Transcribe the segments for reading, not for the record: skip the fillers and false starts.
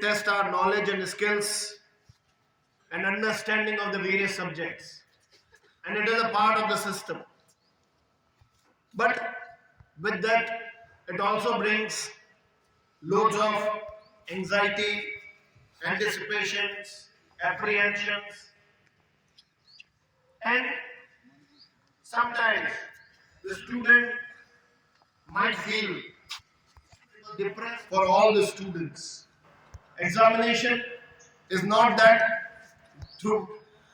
test our knowledge and skills and understanding of the various subjects. And it is a part of the system. But with that, it also brings loads of anxiety, anticipations, apprehensions, and sometimes the student might feel depressed. For all the students, examination is not that through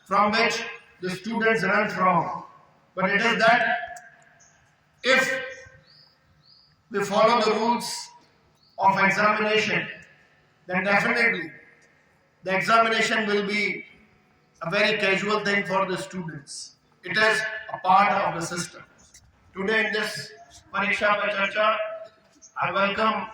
from which the students run from, but it is that if we follow the rules of examination, then definitely the examination will be a very casual thing for the students. It is a part of the system. Today in this Pariksha Pe Charcha, I welcome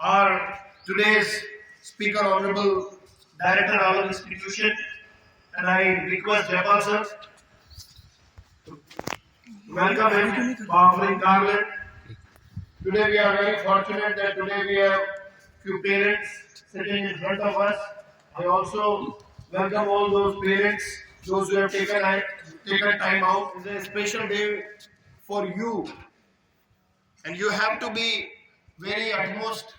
our today's speaker, Honorable Director of our institution, and I request Jaipal sir to welcome him for offering garland. Today we are very fortunate that today we have few parents sitting in front of us. I also welcome all those parents, those who have taken time out. It's a special day for you, and you have to be very utmost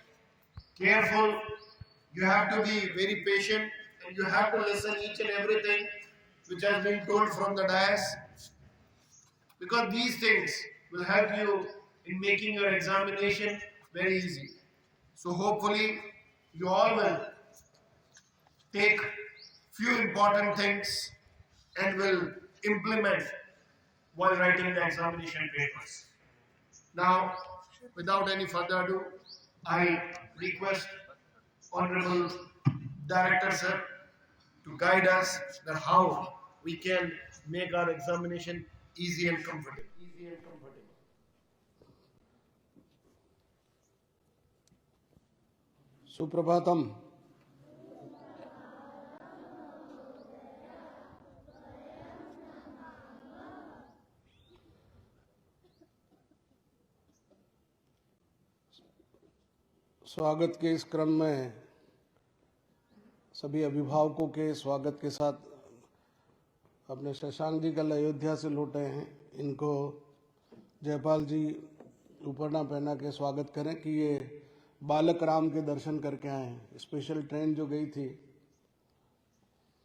careful. You have to be very patient, and you have to listen each and everything which has been told from the dais, because these things will help you in making your examination very easy. So hopefully you all will take few important things and will implement while writing the examination papers. Now, without any further ado, I request Honorable Director sir to guide us that how we can make our examination easy and comfortable. Suprabhatam. स्वागत के इस क्रम में सभी अभिभावकों के स्वागत के साथ अपने शशांक जी कल अयोध्या से लौटे हैं, इनको जयपाल जी उपरना पहना के स्वागत करें कि ये बालक राम के दर्शन करके आए हैं। स्पेशल ट्रेन जो गई थी,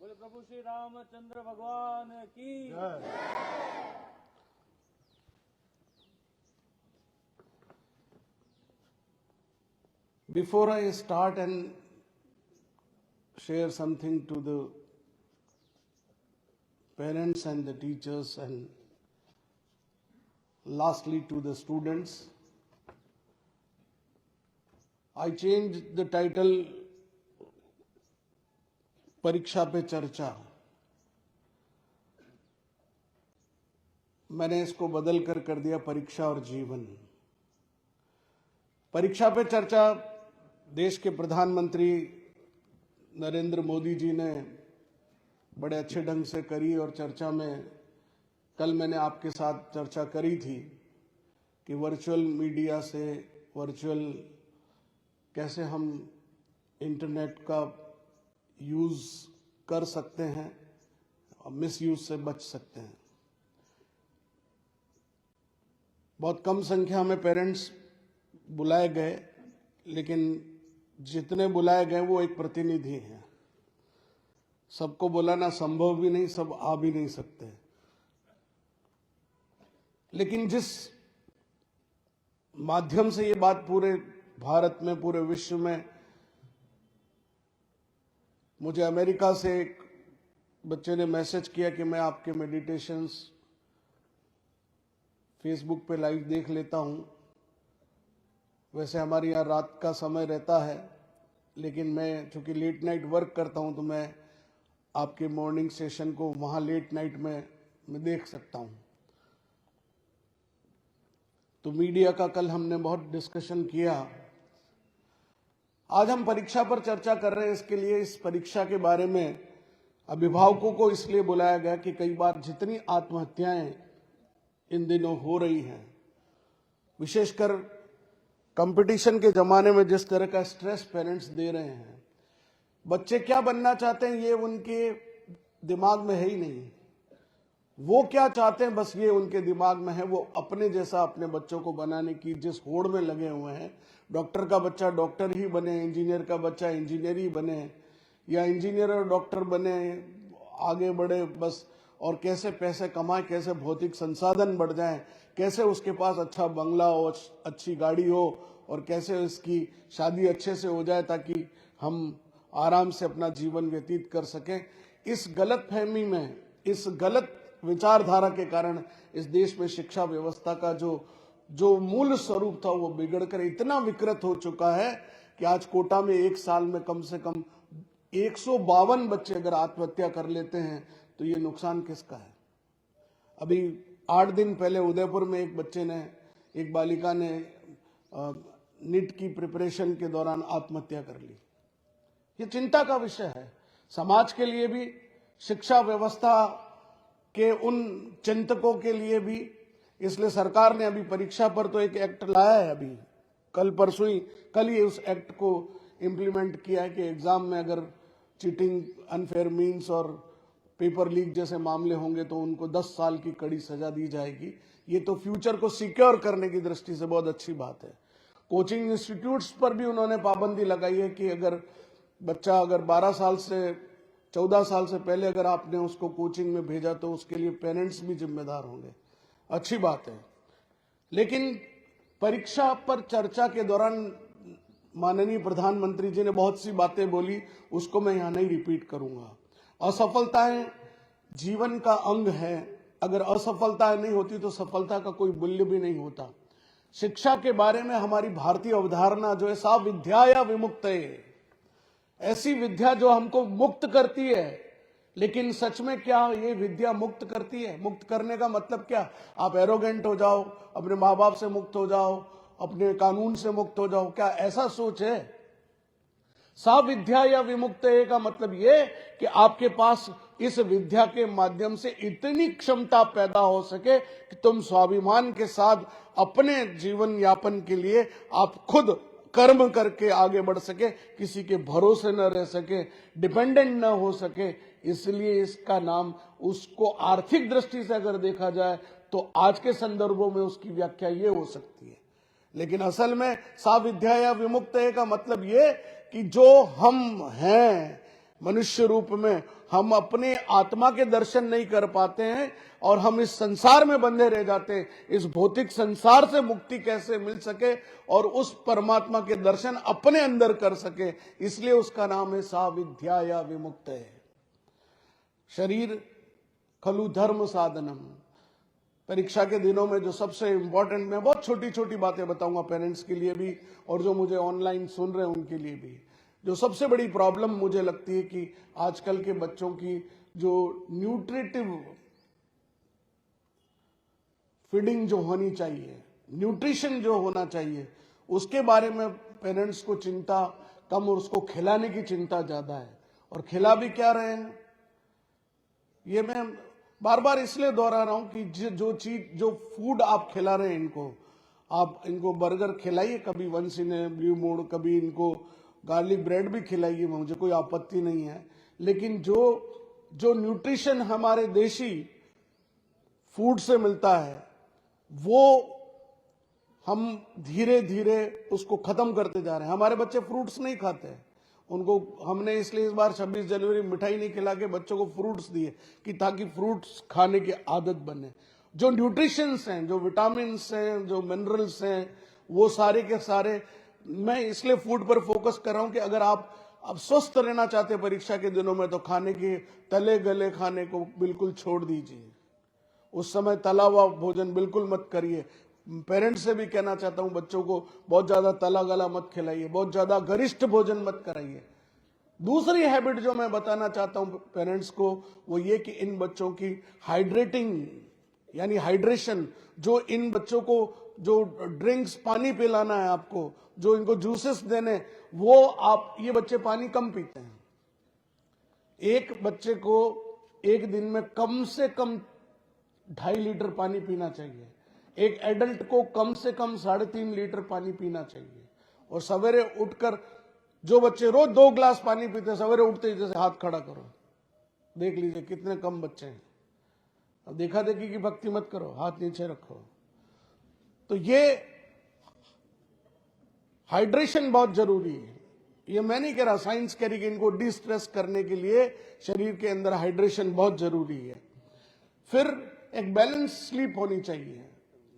बोले प्रभु श्री रामचंद्र भगवान की। Before I start and share something to the parents and the teachers and lastly to the students, I changed the title परीक्षा पे चर्चा। मैंने इसको बदल कर दिया परीक्षा और जीवन। परीक्षा पे चर्चा देश के प्रधानमंत्री नरेंद्र मोदी जी ने बड़े अच्छे ढंग से करी और चर्चा में कल मैंने आपके साथ चर्चा करी थी कि वर्चुअल मीडिया से वर्चुअल कैसे हम इंटरनेट का यूज़ कर सकते हैं और मिसयूज से बच सकते हैं। बहुत कम संख्या में पेरेंट्स बुलाए गए, लेकिन जितने बुलाए गए वो एक प्रतिनिधि हैं। सबको बुलाना संभव भी नहीं, सब आ भी नहीं सकते। लेकिन जिस माध्यम से ये बात पूरे भारत में, पूरे विश्व में, मुझे अमेरिका से एक बच्चे ने मैसेज किया कि मैं आपके मेडिटेशंस फेसबुक पे लाइव देख लेता हूं। वैसे हमारे यहाँ रात का समय रहता है, लेकिन मैं चूंकि लेट नाइट वर्क करता हूं तो मैं आपके मॉर्निंग सेशन को वहां लेट नाइट में मैं देख सकता हूं। तो मीडिया का कल हमने बहुत डिस्कशन किया। आज हम परीक्षा पर चर्चा कर रहे हैं। इसके लिए इस परीक्षा के बारे में अभिभावकों को इसलिए बुलाया गया कि कई बार जितनी आत्महत्याएं इन दिनों हो रही हैं, विशेषकर कंपटीशन के जमाने में जिस तरह का स्ट्रेस पेरेंट्स दे रहे हैं, बच्चे क्या बनना चाहते हैं ये उनके दिमाग में है ही नहीं। वो क्या चाहते हैं बस ये उनके दिमाग में है, वो अपने जैसा अपने बच्चों को बनाने की जिस होड़ में लगे हुए हैं। डॉक्टर का बच्चा डॉक्टर ही बने, इंजीनियर का बच्चा इंजीनियर ही बने, या इंजीनियर और डॉक्टर बने, आगे बढ़े बस, और कैसे पैसे कमाए, कैसे भौतिक संसाधन बढ़ जाएं, कैसे उसके पास अच्छा बंगला हो, अच्छी गाड़ी हो, और कैसे उसकी शादी अच्छे से हो जाए ताकि हम आराम से अपना जीवन व्यतीत कर सकें। इस गलत फहमी में, इस गलत विचारधारा के कारण इस देश में शिक्षा व्यवस्था का जो मूल स्वरूप था वो बिगड़कर इतना विकृत हो चुका है कि आज कोटा में एक साल में कम से कम 152 बच्चे अगर आत्महत्या कर लेते हैं तो ये नुकसान किसका है। अभी 8 दिन पहले उदयपुर में एक बालिका ने नीट की प्रिपरेशन के दौरान आत्महत्या कर ली। ये चिंता का विषय है समाज के लिए भी, शिक्षा व्यवस्था के उन चिंतकों के लिए भी। इसलिए सरकार ने अभी परीक्षा पर तो एक एक्ट लाया है, अभी कल ही उस एक्ट को इम्प्लीमेंट किया है कि एग्जाम में अगर चीटिंग, अनफेयर मीन्स और पेपर लीक जैसे मामले होंगे तो उनको 10 साल की कड़ी सजा दी जाएगी। ये तो फ्यूचर को सिक्योर करने की दृष्टि से बहुत अच्छी बात है। कोचिंग इंस्टीट्यूट्स पर भी उन्होंने पाबंदी लगाई है कि अगर बच्चा 14 साल से पहले अगर आपने उसको कोचिंग में भेजा तो उसके लिए पेरेंट्स भी जिम्मेदार होंगे। अच्छी बात है। लेकिन परीक्षा पर चर्चा के दौरान माननीय प्रधानमंत्री जी ने बहुत सी बातें बोली, उसको मैं यहां नहीं रिपीट करूंगा। असफलताएं जीवन का अंग है, अगर असफलताएं नहीं होती तो सफलता का कोई मूल्य भी नहीं होता। शिक्षा के बारे में हमारी भारतीय अवधारणा जो है, सा विद्या या विमुक्त है, ऐसी विद्या जो हमको मुक्त करती है। लेकिन सच में क्या ये विद्या मुक्त करती है? मुक्त करने का मतलब क्या? आप एरोगेंट हो जाओ, अपने माँ बाप से मुक्त हो जाओ, अपने कानून से मुक्त हो जाओ, क्या ऐसा सोच है? सा विद्या या विमुक्त का मतलब ये कि आपके पास इस विद्या के माध्यम से इतनी क्षमता पैदा हो सके कि तुम स्वाभिमान के साथ अपने जीवन यापन के लिए आप खुद कर्म करके आगे बढ़ सके, किसी के भरोसे न रह सके, डिपेंडेंट न हो सके। इसलिए इसका नाम, उसको आर्थिक दृष्टि से अगर देखा जाए तो आज के संदर्भों में उसकी व्याख्या ये हो सकती है। लेकिन असल में सा विद्या या विमुक्त का मतलब ये कि जो हम हैं मनुष्य रूप में, हम अपने आत्मा के दर्शन नहीं कर पाते हैं और हम इस संसार में बंधे रह जाते हैं। इस भौतिक संसार से मुक्ति कैसे मिल सके और उस परमात्मा के दर्शन अपने अंदर कर सके, इसलिए उसका नाम है सा विद्या या विमुक्त है। शरीर खलु धर्म साधनम। परीक्षा के दिनों में जो सबसे इंपॉर्टेंट, मैं बहुत छोटी छोटी बातें बताऊंगा पेरेंट्स के लिए भी और जो मुझे ऑनलाइन सुन रहे हैं उनके लिए भी। जो सबसे बड़ी प्रॉब्लम मुझे लगती है कि आजकल के बच्चों की जो न्यूट्रिटिव फीडिंग जो होनी चाहिए, न्यूट्रिशन जो होना चाहिए, उसके बारे में पेरेंट्स को चिंता कम और उसको खिलाने की चिंता ज्यादा है। और खिला भी क्या रहे हैं, ये मैं बार बार इसलिए दोहरा रहा हूं कि जो फूड आप खिला रहे हैं इनको, आप इनको बर्गर खिलाइए कभी once in a blue moon, कभी इनको गार्लिक ब्रेड भी खिलाइए, मुझे कोई आपत्ति नहीं है। लेकिन जो न्यूट्रिशन हमारे देशी फूड से मिलता है वो हम धीरे धीरे उसको खत्म करते जा रहे हैं। हमारे बच्चे फ्रूट्स नहीं खाते हैं, उनको हमने इसलिए इस बार 26 जनवरी मिठाई नहीं खिला के बच्चों को फ्रूट्स दिए कि ताकि फ्रूट्स खाने की आदत बने। जो न्यूट्रिशंस हैं, जो विटामिन हैं, जो मिनरल्स हैं, वो सारे के सारे, मैं इसलिए फूड पर फोकस कर रहा हूं कि अगर आप स्वस्थ रहना चाहते हैं परीक्षा के दिनों में तो खाने के तले गले खाने को बिल्कुल छोड़ दीजिए। उस समय तला हुआ भोजन बिल्कुल मत करिए। पेरेंट्स से भी कहना चाहता हूं बच्चों को बहुत ज्यादा तला गला मत खिलाइए, बहुत ज्यादा गरिष्ठ भोजन मत कराइए। दूसरी हैबिट जो मैं बताना चाहता हूं पेरेंट्स को वो ये कि इन बच्चों की हाइड्रेटिंग यानी हाइड्रेशन, जो इन बच्चों को जो ड्रिंक्स पानी पिलाना है आपको, जो इनको जूसेस देने, वो आप, ये बच्चे पानी कम पीते हैं। एक बच्चे को एक दिन में कम से कम 2.5 लीटर पानी पीना चाहिए। एक एडल्ट को कम से कम 3.5 लीटर पानी पीना चाहिए। और सवेरे उठकर जो बच्चे रोज 2 गिलास पानी पीते हैं, सवेरे उठते ही जैसे हाथ खड़ा करो, देख लीजिए कितने कम बच्चे हैं। अब देखा देखी की भक्ति मत करो, हाथ नीचे रखो। तो ये हाइड्रेशन बहुत जरूरी है। ये मैं नहीं कह रहा, साइंस कह रही कि इनको डिस्ट्रेस करने के लिए शरीर के अंदर हाइड्रेशन बहुत जरूरी है। फिर एक बैलेंस स्लीप होनी चाहिए।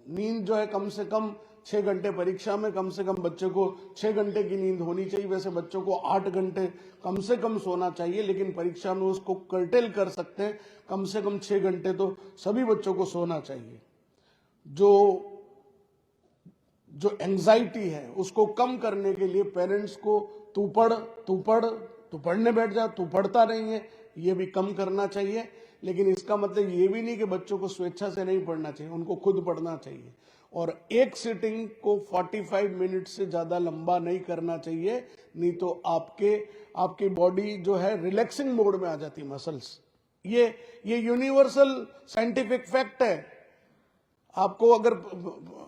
नींद जो है कम से कम 6 घंटे, परीक्षा में कम से कम बच्चे को 6 घंटे की नींद होनी चाहिए। वैसे बच्चों को 8 घंटे कम से कम सोना चाहिए, लेकिन परीक्षा में उसको कर्टेल कर सकते हैं। कम से कम 6 घंटे तो सभी बच्चों को सोना चाहिए। जो एंजाइटी है उसको कम करने के लिए पेरेंट्स को तू पढ़ने बैठ जा, तू पढ़ता नहीं है, ये भी कम करना चाहिए। लेकिन इसका मतलब ये भी नहीं कि बच्चों को स्वेच्छा से नहीं पढ़ना चाहिए, उनको खुद पढ़ना चाहिए। और एक सिटिंग को 45 मिनट से ज्यादा लंबा नहीं करना चाहिए, नहीं तो आपकी बॉडी जो है रिलैक्सिंग मोड में आ जाती है, मसल्स। ये यूनिवर्सल साइंटिफिक फैक्ट है। आपको अगर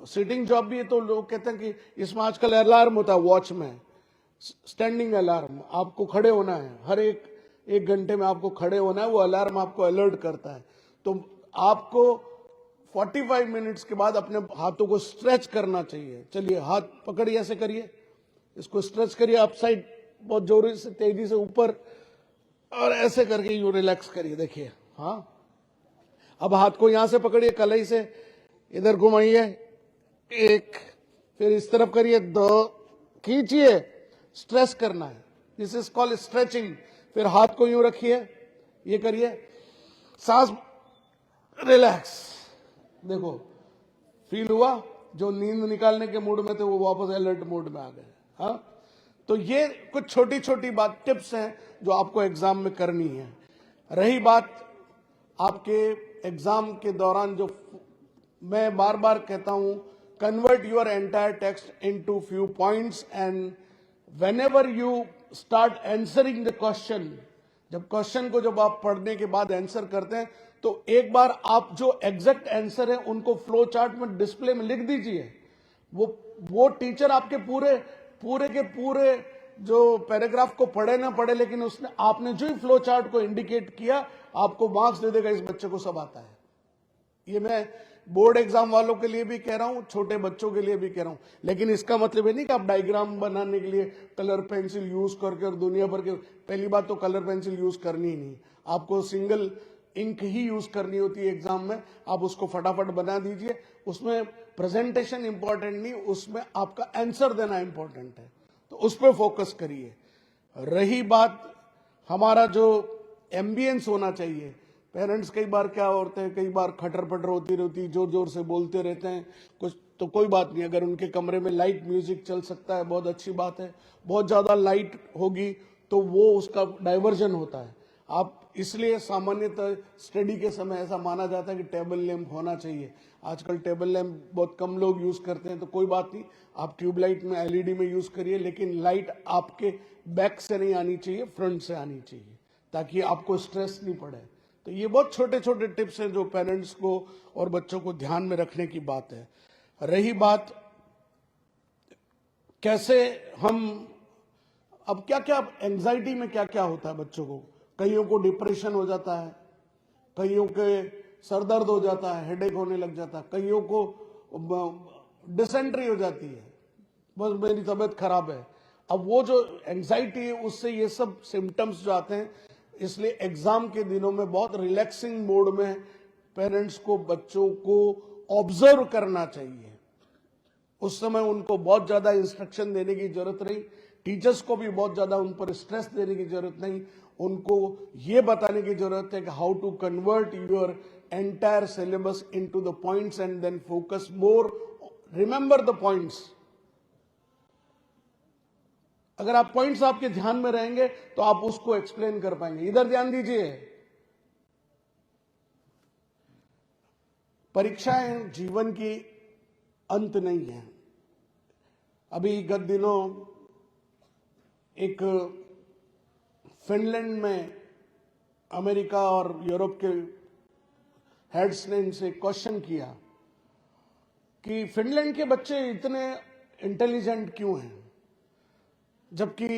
सिटिंग जॉब भी है तो लोग कहते हैं कि इसमें आजकल अलार्म होता है वॉच में, स्टैंडिंग अलार्म, आपको खड़े होना है, हर एक घंटे में आपको खड़े होना है, वो अलार्म आपको अलर्ट करता है। तो आपको 45 मिनट्स के बाद अपने हाथों को स्ट्रेच करना चाहिए। चलिए हाथ पकड़िए, ऐसे करिए, इसको स्ट्रेच करिए अपसाइड, बहुत जोरी से, तेजी से ऊपर, और ऐसे करके यू रिलैक्स करिए। देखिए, हाँ, अब हाथ को यहां से पकड़िए, कलाई से इधर घुमाइए, 1, फिर इस तरफ करिए, 2, खींचिए, स्ट्रेच करना है, दिस इज कॉल्ड स्ट्रेचिंग। फिर हाथ को यूं रखिए, ये करिए, सांस, रिलैक्स। देखो, फील हुआ? जो नींद निकालने के मूड में थे वो वापस अलर्ट मोड में आ गए। हाँ, तो ये कुछ छोटी छोटी बात, टिप्स हैं जो आपको एग्जाम में करनी है। रही बात आपके एग्जाम के दौरान, जो मैं बार बार कहता हूं, convert your entire text into few points and whenever you start answering the question, जब क्वेश्चन को जब आप पढ़ने के बाद आंसर करते हैं तो एक बार आप जो एग्जैक्ट आंसर है उनको फ्लो चार्ट में डिस्प्ले में लिख दीजिए। वो टीचर आपके पूरे के पूरे जो पैराग्राफ को पढ़े ना पढ़े, लेकिन उसने आपने जो ही फ्लो चार्ट को इंडिकेट किया, आपको मार्क्स दे देगा, इस बच्चे को सब आता है। ये मैं बोर्ड एग्जाम वालों के लिए भी कह रहा हूं, छोटे बच्चों के लिए भी कह रहा हूं। लेकिन इसका मतलब ये नहीं कि आप डायग्राम बनाने के लिए कलर पेंसिल यूज करके और दुनिया भर के, पहली बात तो कलर पेंसिल यूज करनी ही नहीं, आपको सिंगल इंक ही यूज करनी होती है एग्जाम में। आप उसको फटाफट बना दीजिए, उसमें प्रेजेंटेशन इंपॉर्टेंट नहीं, उसमें आपका आंसर देना इंपॉर्टेंट है, तो उस पर फोकस करिए। रही बात हमारा जो एम्बियंस होना चाहिए, पेरेंट्स कई बार क्या होते हैं, कई बार खटर पटर होती रहती, जोर जोर से बोलते रहते हैं कुछ, तो कोई बात नहीं, अगर उनके कमरे में लाइट म्यूजिक चल सकता है बहुत अच्छी बात है। बहुत ज्यादा लाइट होगी तो वो उसका डाइवर्जन होता है। आप इसलिए सामान्यतः स्टडी के समय ऐसा माना जाता है कि टेबल लैंप होना चाहिए। आजकल टेबल लैंप बहुत कम लोग यूज करते हैं, तो कोई बात नहीं, आप ट्यूबलाइट में, एलईडी में यूज करिए, लेकिन लाइट आपके बैक से नहीं आनी चाहिए, फ्रंट से आनी चाहिए, ताकि आपको स्ट्रेस नहीं पड़े। तो ये बहुत छोटे छोटे टिप्स हैं जो पेरेंट्स को और बच्चों को ध्यान में रखने की बात है। रही बात कैसे हम, अब क्या क्या एंजाइटी में क्या क्या होता है बच्चों को, कईयों को डिप्रेशन हो जाता है, कईयों के सर दर्द हो जाता है, हेडेक होने लग जाता है, कईयों को डिसेंट्री हो जाती है, बस मेरी तबीयत खराब है। अब वो जो एंजाइटी है उससे ये सब सिम्टम्स जो आते हैं, इसलिए एग्जाम के दिनों में बहुत रिलैक्सिंग मोड में पेरेंट्स को बच्चों को ऑब्जर्व करना चाहिए। उस समय उनको बहुत ज्यादा इंस्ट्रक्शन देने की जरूरत नहीं, टीचर्स को भी बहुत ज्यादा उन पर स्ट्रेस देने की जरूरत नहीं, उनको ये बताने की जरूरत है कि how to convert your entire syllabus into the points and then focus more, remember the points. अगर आप पॉइंट्स आपके ध्यान में रहेंगे तो आप उसको एक्सप्लेन कर पाएंगे। इधर ध्यान दीजिए, परीक्षाएं जीवन की अंत नहीं है। अभी गत दिनों एक फिनलैंड में अमेरिका और यूरोप के हेड्स ने इनसे क्वेश्चन किया कि फिनलैंड के बच्चे इतने इंटेलिजेंट क्यों हैं, जबकि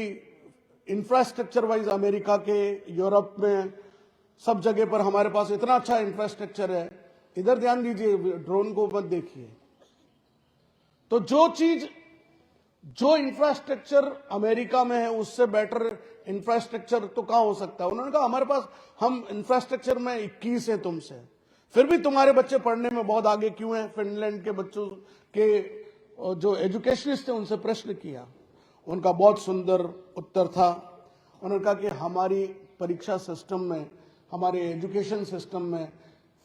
इंफ्रास्ट्रक्चर वाइज अमेरिका के, यूरोप में सब जगह पर हमारे पास इतना अच्छा इंफ्रास्ट्रक्चर है। इधर ध्यान दीजिए, ड्रोन को मत देखिए। तो जो इंफ्रास्ट्रक्चर अमेरिका में है उससे बेटर इंफ्रास्ट्रक्चर तो कहां हो सकता है। उन्होंने कहा हमारे पास, हम इंफ्रास्ट्रक्चर में 21 है तुमसे, फिर भी तुम्हारे बच्चे पढ़ने में बहुत आगे क्यों हैं। फिनलैंड के बच्चों के जो एजुकेशनिस्ट थे उनसे प्रश्न किया, उनका बहुत सुंदर उत्तर था। उन्होंने कहा कि हमारी परीक्षा सिस्टम में, हमारे एजुकेशन सिस्टम में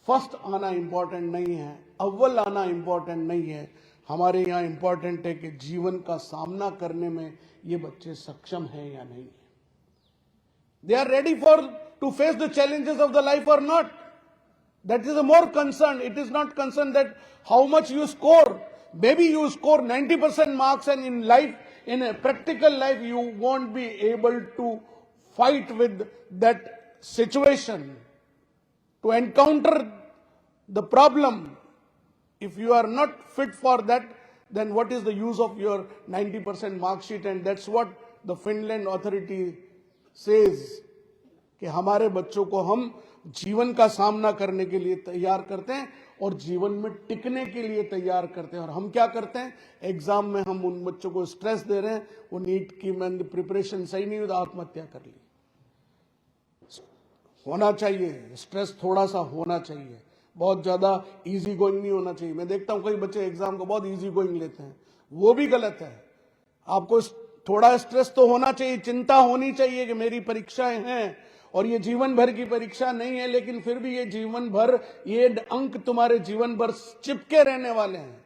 फर्स्ट आना इंपॉर्टेंट नहीं है, अव्वल आना इंपॉर्टेंट नहीं है। हमारे यहाँ इंपॉर्टेंट है कि जीवन का सामना करने में ये बच्चे सक्षम हैं या नहीं है। They are ready for to face the challenges of the life और not. That is a more concern. It is not concern that how much you score. Maybe you score 90% marks, and in life, in a practical life, you won't be able to fight with that situation, to encounter the problem. If you are not fit for that, then what is the use of your 90% mark sheet? And that's what the Finland authority says, कि हमारे बच्चों को हम जीवन का सामना करने के लिए तैयार करते हैं और जीवन में टिकने के लिए तैयार करते हैं। और हम क्या करते हैं, एग्जाम में हम उन बच्चों को स्ट्रेस दे रहे हैं, वो नीट की मैंने प्रिपरेशन सही नहीं हुई तो आत्महत्या कर ली। होना चाहिए स्ट्रेस, थोड़ा सा होना चाहिए, बहुत ज्यादा इजी गोइंग नहीं होना चाहिए। मैं देखता हूं कई बच्चे एग्जाम को बहुत इजी गोइंग लेते हैं, वो भी गलत है। आपको थोड़ा स्ट्रेस तो होना चाहिए, चिंता होनी चाहिए कि मेरी परीक्षाएं हैं और ये जीवन भर की परीक्षा नहीं है, लेकिन फिर भी ये जीवन भर, ये अंक तुम्हारे जीवन भर चिपके रहने वाले हैं।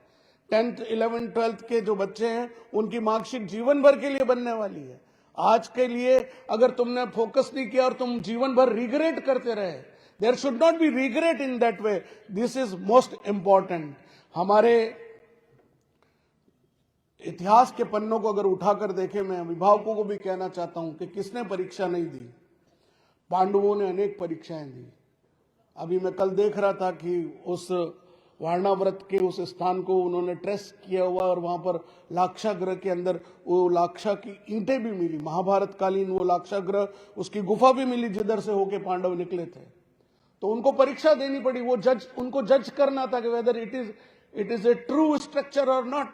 10th 11th 12th के जो बच्चे हैं उनकी मार्कशीट जीवन भर के लिए बनने वाली है। आज के लिए अगर तुमने फोकस नहीं किया और तुम जीवन भर रिग्रेट करते रहे, there should not be regret in that way. This is most important. हमारे इतिहास के पन्नों को अगर उठाकर देखें, मैं अभिभावकों को भी कहना चाहता हूं कि किसने परीक्षा नहीं दी। पांडवों ने अनेक परीक्षाएं दी। अभी मैं कल देख रहा था कि उस वारणाव्रत के उस स्थान को उन्होंने ट्रेस किया हुआ और वहां पर लाक्षागृह के अंदर वो लाक्षा की ईंटें भी मिली, महाभारत कालीन वो लाक्षागृह, उसकी गुफा भी मिली जिधर से होके पांडव निकले थे। तो उनको परीक्षा देनी पड़ी, वो उनको जज करना था कि whether it is a true structure और नॉट।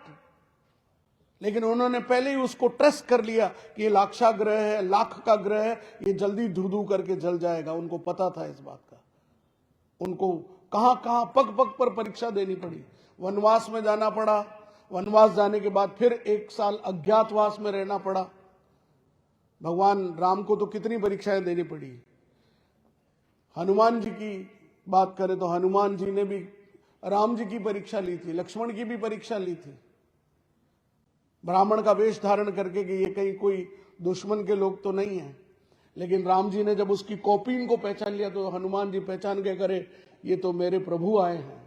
लेकिन उन्होंने पहले ही उसको ट्रस्ट कर लिया कि ये लाक्षागृह है, लाख का ग्रह है, ये जल्दी धू करके जल जाएगा। उनको पता था इस बात का। उनको कहां कहां पग पग पर परीक्षा देनी पड़ी। वनवास में जाना पड़ा, वनवास जाने के बाद फिर 1 साल अज्ञातवास में रहना पड़ा। भगवान राम को तो कितनी परीक्षाएं देनी पड़ी। हनुमान जी की बात करें तो हनुमान जी ने भी राम जी की परीक्षा ली थी, लक्ष्मण की भी परीक्षा ली थी, ब्राह्मण का वेश धारण करके कि ये कहीं कोई दुश्मन के लोग तो नहीं है। लेकिन राम जी ने जब उसकी कॉपी को पहचान लिया तो हनुमान जी पहचान के करे ये तो मेरे प्रभु आए हैं।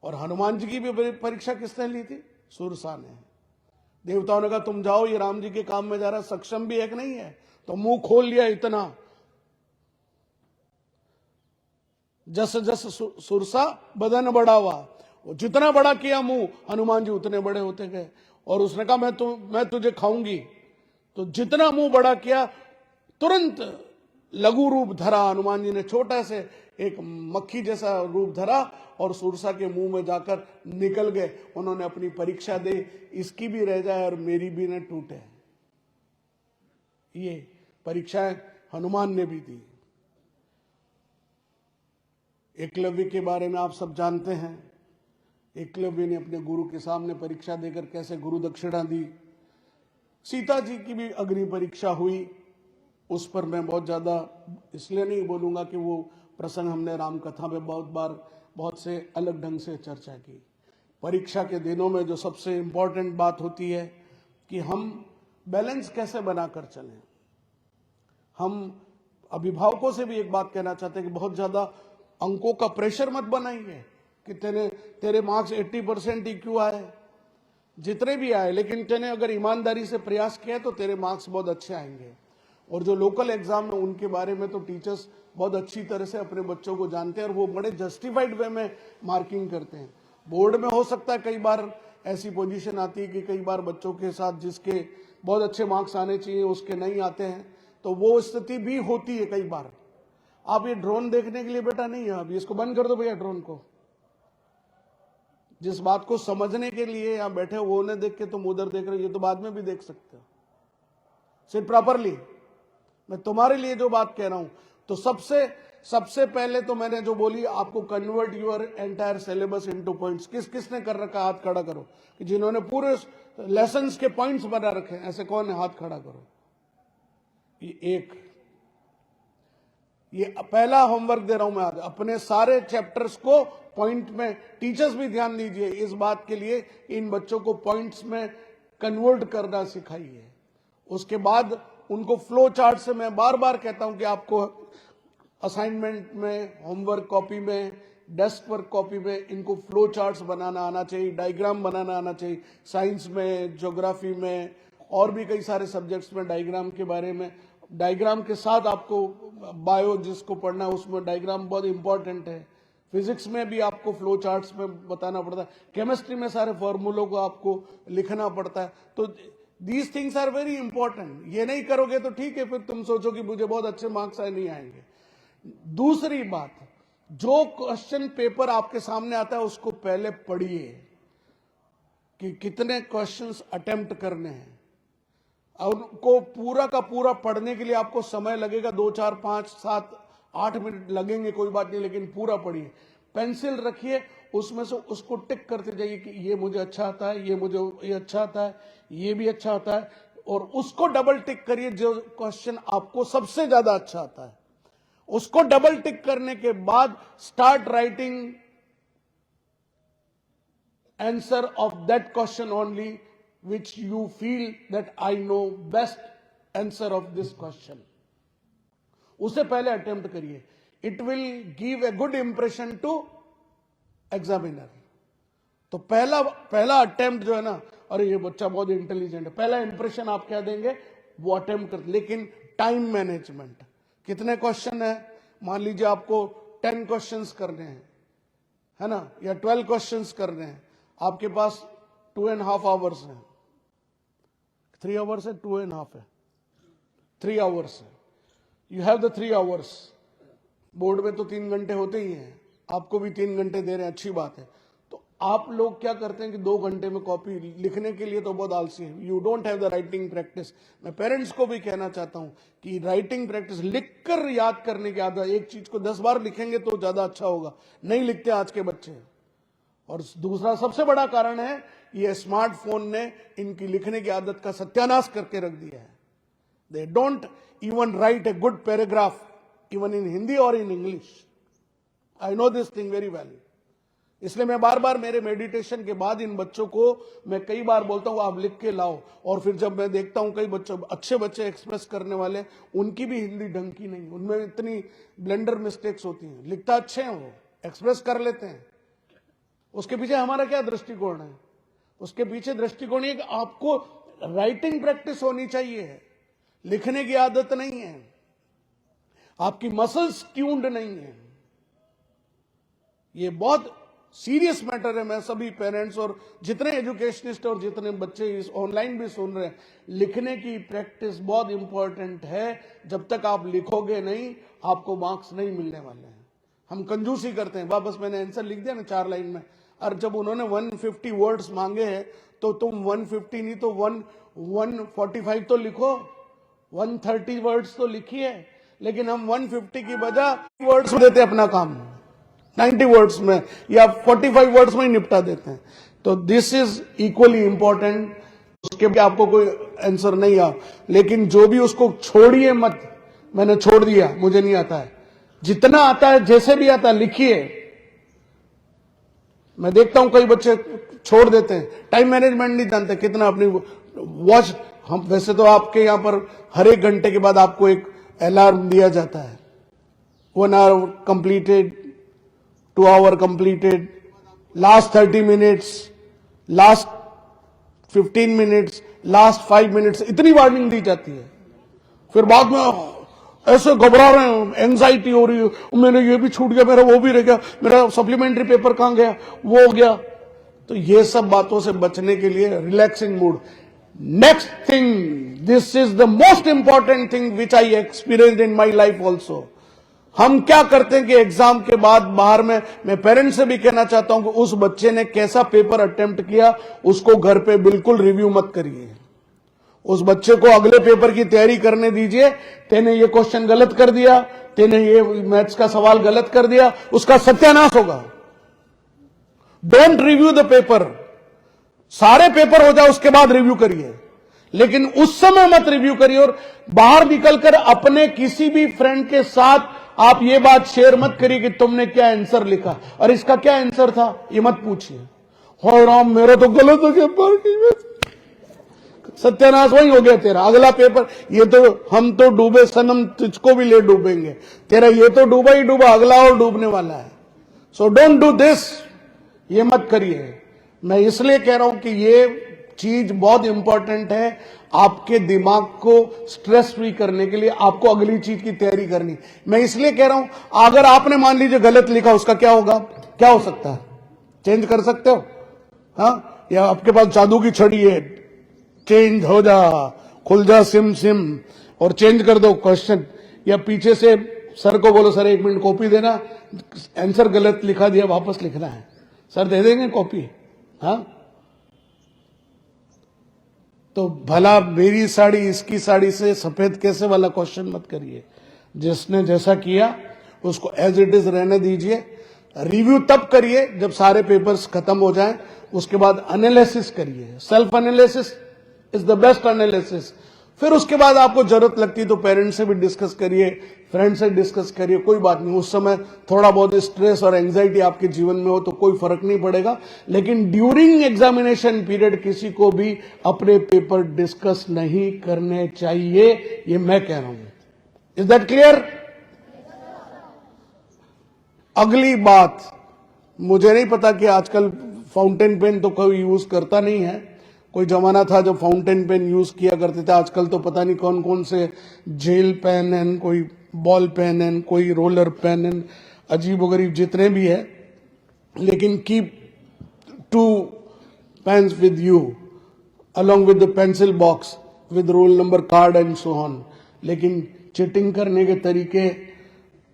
और हनुमान जी की भी परीक्षा किसने ली थी? सुरसा ने। देवताओं ने कहा तुम जाओ, ये राम जी के काम में जा रहा, सक्षम भी है कि नहीं है। तो मुंह खोल लिया इतना, जस जस सुरसा बदन बढ़ावा, जितना बड़ा किया मुंह हनुमान जी उतने बड़े होते गए। और उसने कहा मैं तुझे खाऊंगी। तो जितना मुंह बड़ा किया तुरंत लघु रूप धरा हनुमान जी ने, छोटा से एक मक्खी जैसा रूप धरा और सुरसा के मुंह में जाकर निकल गए। उन्होंने अपनी परीक्षा दी, इसकी भी रह जाए और मेरी भी न टूटे। ये परीक्षाएं हनुमान ने भी दी। एकलव्य के बारे में आप सब जानते हैं। एकलव्य ने अपने गुरु के सामने परीक्षा देकर कैसे गुरु दक्षिणा दी। सीता जी की भी अग्नि परीक्षा हुई, उस पर मैं बहुत ज्यादा इसलिए नहीं बोलूंगा कि वो प्रसंग हमने रामकथा में बहुत बार बहुत से अलग ढंग से चर्चा की। परीक्षा के दिनों में जो सबसे इंपॉर्टेंट बात होती है कि हम बैलेंस कैसे बनाकर चलें। हम अभिभावकों से भी एक बात कहना चाहते हैं कि बहुत ज्यादा अंकों का प्रेशर मत बनाइए कि तेरे मार्क्स 80% ही क्यों आए, जितने भी आए, लेकिन तेने अगर ईमानदारी से प्रयास किया तो तेरे मार्क्स बहुत अच्छे आएंगे। और जो लोकल एग्जाम है उनके बारे में तो टीचर्स बहुत अच्छी तरह से अपने बच्चों को जानते हैं और वो बड़े जस्टिफाइड वे में मार्किंग करते हैं। बोर्ड में हो सकता है कई बार ऐसी पोजीशन आती है कि कई बार बच्चों के साथ जिसके बहुत अच्छे मार्क्स आने चाहिए उसके नहीं आते हैं, तो वो स्थिति भी होती है कई बार। आप ये ड्रोन देखने के लिए बेटा नहीं है, अभी इसको बंद कर दो भैया ड्रोन को। जिस बात को समझने के लिए यहां बैठे वो ने देख के तुम उधर देख रहे हो, ये तो बाद में भी देख सकते हो। सिर्फ प्रॉपरली मैं तुम्हारे लिए जो बात कह रहा हूं, तो सबसे पहले तो मैंने जो बोली आपको, convert your entire syllabus into points. किसने कर रखा, हाथ खड़ा करो कि जिन्होंने पूरे लेसन्स के पॉइंट्स बना रखे हैं, ऐसे कौन है, हाथ खड़ा करो। ये पहला होमवर्क दे रहा हूं मैं आज, अपने सारे चैप्टर्स को पॉइंट में, टीचर्स भी ध्यान दीजिए इस बात के लिए, इन बच्चों को पॉइंट्स में कन्वर्ट करना सिखाइए। उसके बाद उनको फ्लो चार्ट से, मैं बार बार कहता हूं कि आपको असाइनमेंट में, होमवर्क कॉपी में, डेस्क वर्क कॉपी में इनको फ्लो चार्ट्स बनाना आना चाहिए, डायग्राम बनाना आना चाहिए। साइंस में, ज्योग्राफी में और भी कई सारे सब्जेक्ट्स में डायग्राम के बारे में, डायग्राम के साथ आपको बायो जिसको पढ़ना है उसमें डायग्राम बहुत इंपॉर्टेंट है। फिजिक्स में भी आपको फ्लो चार्ट्स में बताना पड़ता है, केमिस्ट्री में सारे फॉर्मूलों को आपको लिखना पड़ता है। तो these things are very important. ये नहीं करोगे तो ठीक है, फिर तुम सोचो कि मुझे बहुत अच्छे मार्क्स आए, नहीं आएंगे। दूसरी बात, जो क्वेश्चन पेपर आपके सामने आता है उसको पहले पढ़िए कि कितने क्वेश्चंस अटेम्प्ट करने हैं। और उनको पूरा का पूरा पढ़ने के लिए आपको समय लगेगा, 2, 4, 5, 7, 8 मिनट लगेंगे, कोई बात नहीं, लेकिन पूरा पढ़िए। पेंसिल रखिए, उसमें से उसको टिक करते जाइए कि ये मुझे अच्छा आता है, ये मुझे ये अच्छा आता है, ये भी अच्छा आता है, और उसको डबल टिक करिए जो क्वेश्चन आपको सबसे ज्यादा अच्छा आता है। उसको डबल टिक करने के बाद start writing answer of that question only which you feel that I know best answer of this question. उसे पहले अटेम्प्ट करिए, it will give a good impression to examiner. तो पहला अटेम्प्ट जो है ना, अरे ये बच्चा बहुत इंटेलिजेंट है, पहला इंप्रेशन आप क्या देंगे, वो अटेम्प्ट कर। लेकिन टाइम मैनेजमेंट, कितने क्वेश्चन है, मान लीजिए आपको 10 क्वेश्चंस करने हैं, है ना, या 12 क्वेश्चंस करने हैं, आपके पास 2.5 आवर्स है, 3 आवर्स है, 2.5 है, 3 आवर्स है। You have the 3 hours. Board में तो 3 घंटे होते ही हैं, आपको भी 3 घंटे दे रहे हैं, अच्छी बात है। तो आप लोग क्या करते हैं कि 2 घंटे में कॉपी लिखने के लिए तो बहुत आलसी है, you don't have the writing practice. मैं पेरेंट्स को भी कहना चाहता हूं कि राइटिंग प्रैक्टिस, लिखकर याद करने की आदत, एक चीज को 10 बार लिखेंगे तो ज्यादा अच्छा होगा, नहीं लिखते आज के बच्चे। और दूसरा सबसे बड़ा कारण है, ये स्मार्टफोन ने इनकी लिखने की आदत का सत्यानाश करके रख दिया है। They don't even write a good paragraph even in Hindi और in English. I know this thing very well. इसलिए मैं बार बार मेरे मेडिटेशन के बाद इन बच्चों को मैं कई बार बोलता हूं आप लिख के लाओ। और फिर जब मैं देखता हूं कई बच्चों, अच्छे बच्चे एक्सप्रेस करने वाले, उनकी भी हिंदी ढंग की नहीं, उनमें इतनी ब्लेंडर मिस्टेक्स होती हैं। लिखता अच्छे हैं वो, एक्सप्रेस कर लेते हैं। उसके पीछे हमारा क्या दृष्टिकोण है? उसके पीछे दृष्टिकोण ये कि आपको राइटिंग प्रैक्टिस होनी चाहिए, लिखने की आदत नहीं है, आपकी मसल्स ट्यून्ड नहीं है। ये बहुत सीरियस मैटर है। मैं सभी पेरेंट्स और जितने एजुकेशनिस्ट और जितने बच्चे इस ऑनलाइन भी सुन रहे हैं, लिखने की प्रैक्टिस बहुत इंपॉर्टेंट है। जब तक आप लिखोगे नहीं, आपको मार्क्स नहीं मिलने वाले हैं। हम कंजूसी करते हैं, वापस मैंने आंसर लिख दिया ना 4 लाइन में, और जब उन्होंने 150 वर्ड्स मांगे हैं तो तुम 150 नहीं तो 145 तो लिखो, 130 वर्ड्स तो लिखिए। लेकिन हम 150 की बजाय वर्ड्स देते अपना काम 90 वर्ड्स में या 45 वर्ड्स में ही निपटा देते हैं। तो दिस इज इक्वली इंपॉर्टेंट। उसके भी आपको कोई आंसर नहीं आ, लेकिन जो भी उसको छोड़िए मत। मैंने छोड़ दिया, मुझे नहीं आता है, जितना आता है जैसे भी आता है लिखिए। मैं देखता हूं कई बच्चे छोड़ देते हैं, टाइम मैनेजमेंट नहीं जानते, कितना अपनी वॉच। हम वैसे तो आपके यहां पर हर 1 घंटे के बाद आपको एक अलार्म दिया जाता है, 1 hour completed, 2 hour completed, last 30 minutes, last 15 minutes, last 5 minutes, इतनी वार्निंग दी जाती है। फिर बाद में ऐसे घबरा रहे हैं, एंजाइटी हो रही है, मेरे ये भी छूट गया, मेरा वो भी रह गया, मेरा सप्लीमेंट्री पेपर कहां गया, वो हो गया। तो ये सब बातों से बचने के लिए relaxing mood. Next thing, this is the most important thing which I experienced in my life also. हम क्या करते हैं कि एग्जाम के बाद बाहर में, मैं पेरेंट्स से भी कहना चाहता हूं कि उस बच्चे ने कैसा पेपर अटेम्प्ट किया उसको घर पे बिल्कुल रिव्यू मत करिए. उस बच्चे को अगले पेपर की तैयारी करने दीजिए. तेने ये क्वेश्चन गलत कर दिया, तेने ये मैथ्स का सवाल गलत कर दिया, उसका सत्यानाश होगा. Don't review the paper. सारे पेपर हो जाए उसके बाद रिव्यू करिए, लेकिन उस समय मत रिव्यू करिए. और बाहर निकलकर अपने किसी भी फ्रेंड के साथ आप ये बात शेयर मत करिए कि तुमने क्या आंसर लिखा और इसका क्या आंसर था, ये मत पूछिए. हो राम मेरा तो गलत हो गया, सत्यानाश वही हो गया तेरा. अगला पेपर, ये तो हम तो डूबे सनम तुझको भी ले डूबेंगे. तेरा ये तो डूबा ही डूबा, अगला और डूबने वाला है. So don't do this. ये मत करिए. मैं इसलिए कह रहा हूं कि ये चीज बहुत इंपॉर्टेंट है. आपके दिमाग को स्ट्रेस फ्री करने के लिए आपको अगली चीज की तैयारी करनी. मैं इसलिए कह रहा हूं, अगर आपने मान लीजिए गलत लिखा, उसका क्या होगा, क्या हो सकता है, चेंज कर सकते हो. हाँ, या आपके पास जादू की छड़ी है, चेंज हो जा, खुल जा सिम सिम और चेंज कर दो क्वेश्चन. या पीछे से सर को बोलो, सर 1 मिनट कॉपी देना, आंसर गलत लिखा दिया, वापस लिखना है. सर दे देंगे कॉपी. हाँ, तो भला मेरी साड़ी इसकी साड़ी से सफेद कैसे वाला क्वेश्चन मत करिए. जिसने जैसा किया उसको एज इट इज रहने दीजिए. रिव्यू तब करिए जब सारे पेपर्स खत्म हो जाएं. उसके बाद एनालिसिस करिए. Self analysis is the best analysis. फिर उसके बाद आपको जरूरत लगती है तो पेरेंट्स से भी डिस्कस करिए, फ्रेंड से डिस्कस करिए, कोई बात नहीं. उस समय थोड़ा बहुत स्ट्रेस और एंजाइटी आपके जीवन में हो तो कोई फर्क नहीं पड़ेगा. लेकिन ड्यूरिंग एग्जामिनेशन पीरियड किसी को भी अपने पेपर डिस्कस नहीं करने चाहिए. ये मैं कह रहा हूं. Is that clear? अगली बात, मुझे नहीं पता कि आजकल फाउंटेन पेन तो कोई यूज करता नहीं है. कोई जमाना था जब फाउंटेन पेन यूज किया करते थे. आजकल तो पता नहीं कौन कौन से जेल पेन हैं, कोई बॉल पेन है, कोई रोलर पेन है, अजीबोगरीब जितने भी है. लेकिन keep 2 pens with you along with the pencil box with roll number card and so on. लेकिन चीटिंग करने के तरीके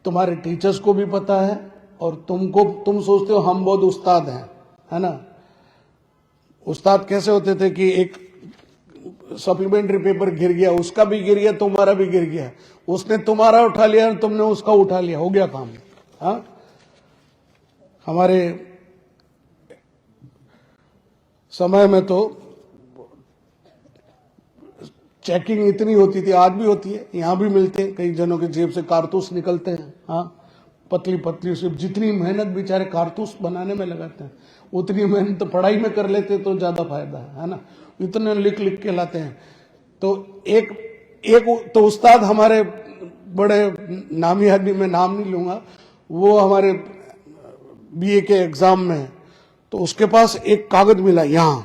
तुम्हारे टीचर्स को भी पता है और तुम सोचते हो हम बहुत उस्ताद हैं, है ना. उस्ताद कैसे होते थे कि एक सप्लीमेंट्री पेपर गिर गया, उसका भी गिर गया, तुम्हारा भी गिर गया. उसने तुम्हारा उठा लिया और तुमने उसका उठा लिया, हो गया काम. हाँ, हमारे समय में तो चेकिंग इतनी होती थी, आज भी होती है, यहां भी मिलते हैं. कई जनों के जेब से कारतूस निकलते हैं. हाँ, पतली पतली से जितनी मेहनत बेचारे कारतूस बनाने में लगाते हैं उतनी मेहनत तो पढ़ाई में कर लेते तो ज्यादा फायदा है ना. इतने लिख लिख के लाते हैं. तो एक तो उस्ताद हमारे बड़े नामी आदमी, मैं नाम नहीं लूंगा, वो हमारे बीए के एग्जाम में, तो उसके पास एक कागज मिला यहां,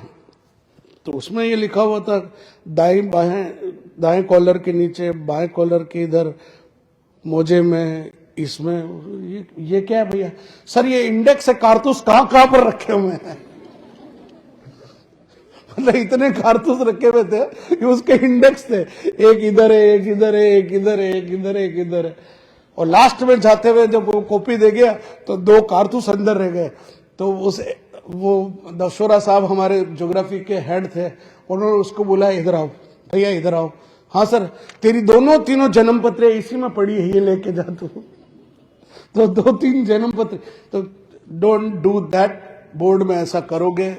तो उसमें ये लिखा हुआ था दाएं कॉलर के नीचे, बाएं कॉलर के इधर, मोजे में, इसमें. ये क्या है भैया? सर ये इंडेक्स है, कारतूस कहां कहां पर रखे हुए हैं. मतलब इतने कारतूस रखे हुए थे कि उसके इंडेक्स थे, एक इधर है, एक इधर है, एक इधर है, एक इधर है, एक इधर है. और लास्ट में जाते हुए जब वो कॉपी दे गया तो 2 कारतूस अंदर रह गए. तो वो दशोरा साहब हमारे ज्योग्राफी के हेड थे, उन्होंने उसको बोला इधर आओ भैया, इधर आओ. हाँ सर, तेरी दोनों तीनों जन्म पत्र इसी में पड़ी है, ये लेके जा तू. तो 2-3 जन्म पत्र. तो डोंट डू दैट. बोर्ड में ऐसा करोगे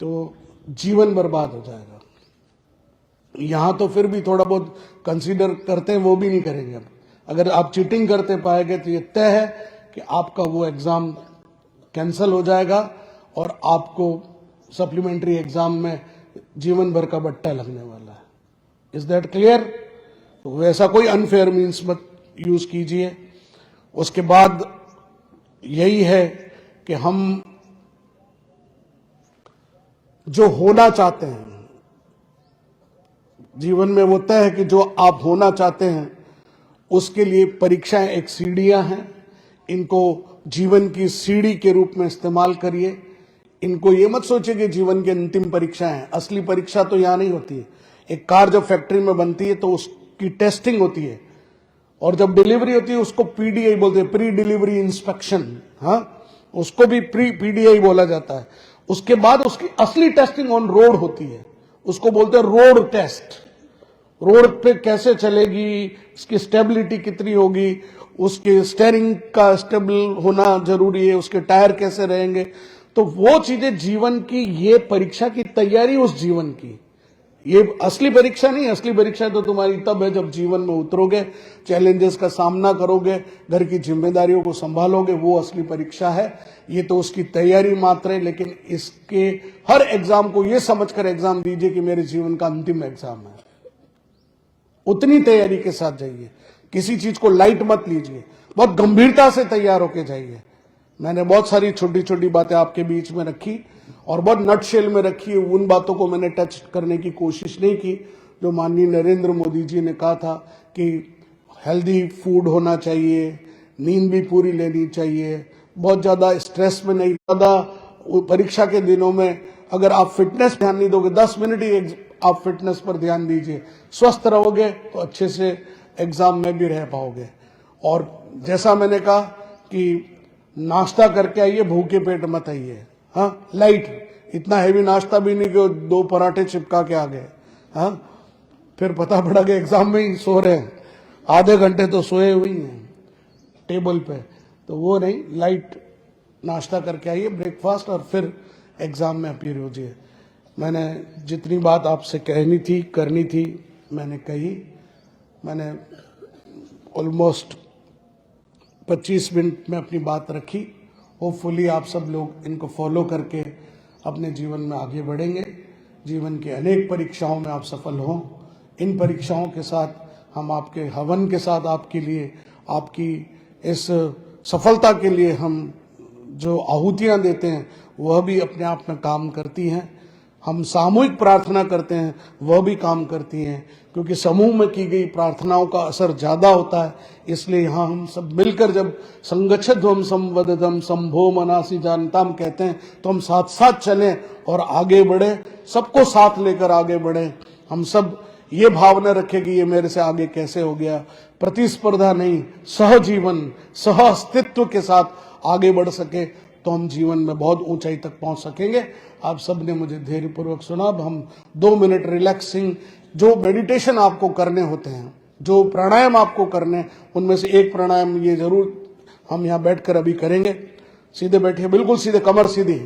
तो जीवन बर्बाद हो जाएगा. यहां तो फिर भी थोड़ा बहुत कंसीडर करते हैं, वो भी नहीं करेंगे. अब अगर आप चीटिंग करते पाएंगे तो ये तय है कि आपका वो एग्जाम कैंसिल हो जाएगा और आपको सप्लीमेंट्री एग्जाम में जीवन भर का बट्टा लगने वाला है. Is that clear? तो वैसा कोई अनफेयर मीन्स मत यूज कीजिए. उसके बाद यही है कि हम जो होना चाहते हैं जीवन में, वो तय है कि जो आप होना चाहते हैं उसके लिए परीक्षाएं एक सीढ़ियां हैं. इनको जीवन की सीढ़ी के रूप में इस्तेमाल करिए. इनको ये मत सोचे कि जीवन की अंतिम परीक्षा है। असली परीक्षा तो यहाँ नहीं होती है। एक कार जब फैक्ट्री में बनती है तो उसकी टेस्टिंग होती है, और जब डिलीवरी होती है उसको पीडीआई बोलते हैं, प्री डिलीवरी इंस्पेक्शन। हाँ, उसको भी प्री पीडीआई बोला जाता है। उसके बाद उसकी असली टेस्टिंग ऑन रोड होती है, उसको बोलते हैं रोड टेस्ट। रोड पे कैसे चलेगी, उसकी स्टेबिलिटी कितनी होगी, उसके स्टेयरिंग का स्टेबल होना जरूरी है, उसके टायर कैसे रहेंगे। तो वो चीजें जीवन की, ये परीक्षा की तैयारी उस जीवन की, ये असली परीक्षा नहीं। असली परीक्षा तो तुम्हारी तब है जब जीवन में उतरोगे, चैलेंजेस का सामना करोगे, घर की जिम्मेदारियों को संभालोगे, वो असली परीक्षा है। ये तो उसकी तैयारी मात्र है। लेकिन इसके हर एग्जाम को ये समझकर एग्जाम दीजिए कि मेरे जीवन का अंतिम एग्जाम है। उतनी तैयारी के साथ जाइए, किसी चीज को लाइट मत लीजिए, बहुत गंभीरता से तैयार होके जाइए। मैंने बहुत सारी छोटी छोटी बातें आपके बीच में रखी और बहुत नटशेल में रखी। उन बातों को मैंने टच करने की कोशिश नहीं की जो माननीय नरेंद्र मोदी जी ने कहा था कि हेल्दी फूड होना चाहिए, नींद भी पूरी लेनी चाहिए, बहुत ज्यादा स्ट्रेस में नहीं, ज्यादा परीक्षा के दिनों में अगर आप फिटनेस ध्यान नहीं दोगे, 10 मिनट ही आप फिटनेस पर ध्यान दीजिए, स्वस्थ रहोगे तो अच्छे से एग्जाम में भी रह पाओगे। और जैसा मैंने कहा कि नाश्ता करके आइए, भूखे पेट मत आइए। हाँ, लाइट, इतना हैवी नाश्ता भी नहीं कि 2 पराठे चिपका के आ गए। हाँ, फिर पता पड़ा कि एग्जाम में ही सो रहे हैं, आधे घंटे तो सोए हुए ही हैं टेबल पे। तो वो नहीं, लाइट नाश्ता करके आइए, ब्रेकफास्ट, और फिर एग्जाम में अपीयर होजिए। मैंने जितनी बात आपसे कहनी थी, करनी थी, मैंने कही। मैंने ऑलमोस्ट 25 मिनट में अपनी बात रखी। होपफुली आप सब लोग इनको फॉलो करके अपने जीवन में आगे बढ़ेंगे। जीवन की अनेक परीक्षाओं में आप सफल हों। इन परीक्षाओं के साथ हम आपके हवन के साथ आपके लिए, आपकी इस सफलता के लिए हम जो आहुतियां देते हैं वह भी अपने आप में काम करती हैं। हम सामूहिक प्रार्थना करते हैं वह भी काम करती हैं, क्योंकि समूह में की गई प्रार्थनाओं का असर ज्यादा होता है। इसलिए यहाँ हम सब मिलकर जब संगच्छध्वम संवदधम संभो मनासी जानताम कहते हैं तो हम साथ साथ चलें और आगे बढ़े, सबको साथ लेकर आगे बढ़े। हम सब ये भावना रखें कि ये मेरे से आगे कैसे हो गया, प्रतिस्पर्धा नहीं, सहजीवन, सह अस्तित्व के साथ आगे बढ़ सके तो हम जीवन में बहुत ऊंचाई तक पहुंच सकेंगे। आप सब ने मुझे धैर्यपूर्वक सुना। अब हम 2 मिनट रिलैक्सिंग, जो मेडिटेशन आपको करने होते हैं, जो प्राणायाम आपको करने, उनमें से एक प्राणायाम ये जरूर हम यहाँ बैठकर अभी करेंगे। सीधे बैठिए, बिल्कुल सीधे, कमर सीधी।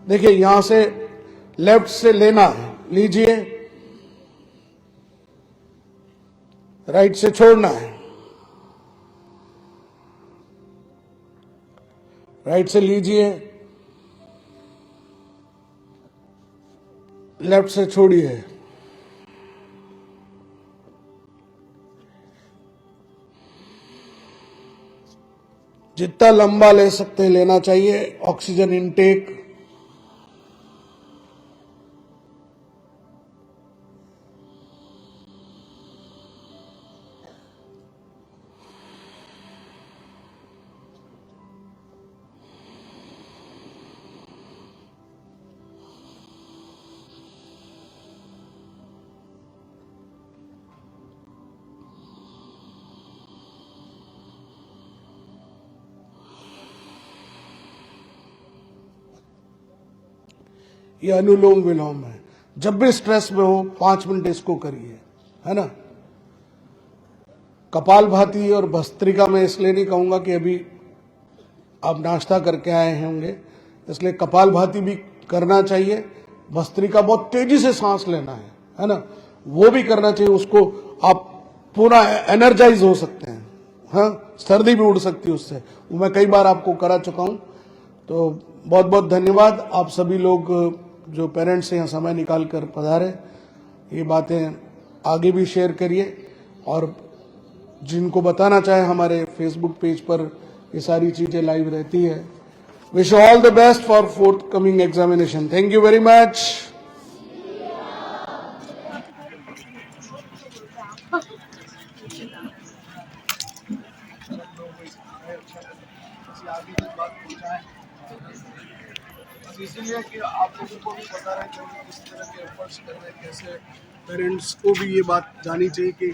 देखिए, यहां से लेफ्ट से लेना है, लीजिए, राइट से छोड़ना है, राइट से लीजिए, लेफ्ट से छोड़िए। जितना लंबा ले सकते हैं लेना चाहिए। ऑक्सीजन इनटेक, ये अनुलोम विलोम है। जब भी स्ट्रेस में हो 5 मिनट इसको करिए, है ना। कपालभाति और भस्त्रिका में इसलिए नहीं कहूंगा कि अभी आप नाश्ता करके आए होंगे, इसलिए कपालभाति भी करना चाहिए। भस्त्रिका बहुत तेजी से सांस लेना है ना, वो भी करना चाहिए। उसको आप पूरा एनर्जाइज हो सकते हैं। हाँ, सर्दी भी उड़ सकती है उससे, वो मैं कई बार आपको करा चुका हूं। तो बहुत बहुत धन्यवाद। आप सभी लोग जो पेरेंट्स यहाँ समय निकाल कर पधारे, ये बातें आगे भी शेयर करिए, और जिनको बताना चाहे हमारे फेसबुक पेज पर ये सारी चीजें लाइव रहती है। Wish all the best for fourth coming examination. Thank you very much. इसीलिए कि आप लोगों को भी पता रहे कि हम किस तरह के एफर्ट्स कर रहे हैं, कैसे पेरेंट्स को भी ये बात जानी चाहिए कि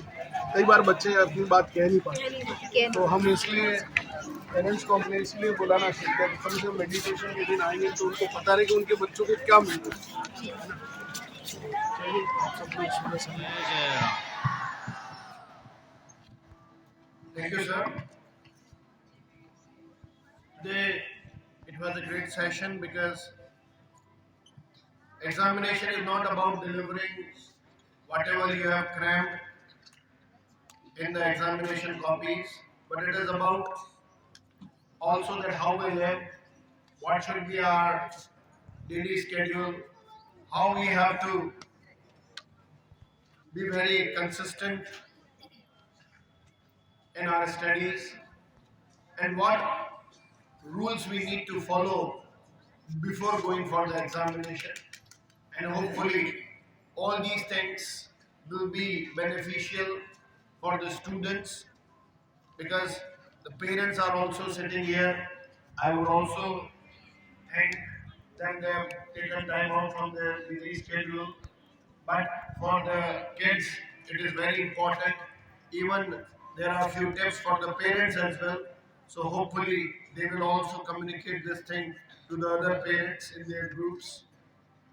कई बार बच्चे अपनी बात कह नहीं पाते, तो हम इसलिए पेरेंट्स को हमने इसलिए बुलाना सीखते हैं कि कम से कम मेडिटेशन के दिन आएंगे तो उनको पता रहे कि उनके बच्चों को क्या मिल रहा है। चलिए, आप सब लोग सुबह समय Thank you, sir. Today, it was a great session because examination is not about delivering whatever you have crammed in the examination copies, but it is about also that how we live, what should be our daily schedule, how we have to be very consistent in our studies, and what rules we need to follow before going for the examination. And hopefully, all these things will be beneficial for the students because the parents are also sitting here. I would also thank them they have taken time out from their busy schedule. But for the kids, it is very important. Even there are a few tips for the parents as well. So hopefully they will also communicate this thing to the other parents in their groups.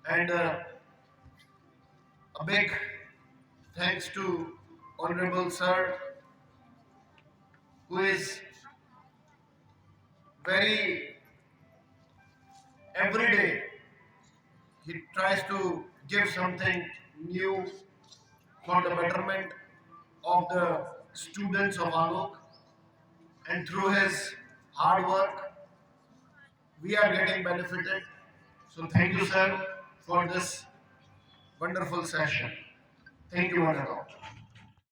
And a big thanks to Honorable Sir, who is very every day he tries to give something new for the betterment of the students of Alok, and through his hard work we are getting benefited. So thank you, sir, for this wonderful session. Thank you, one and all.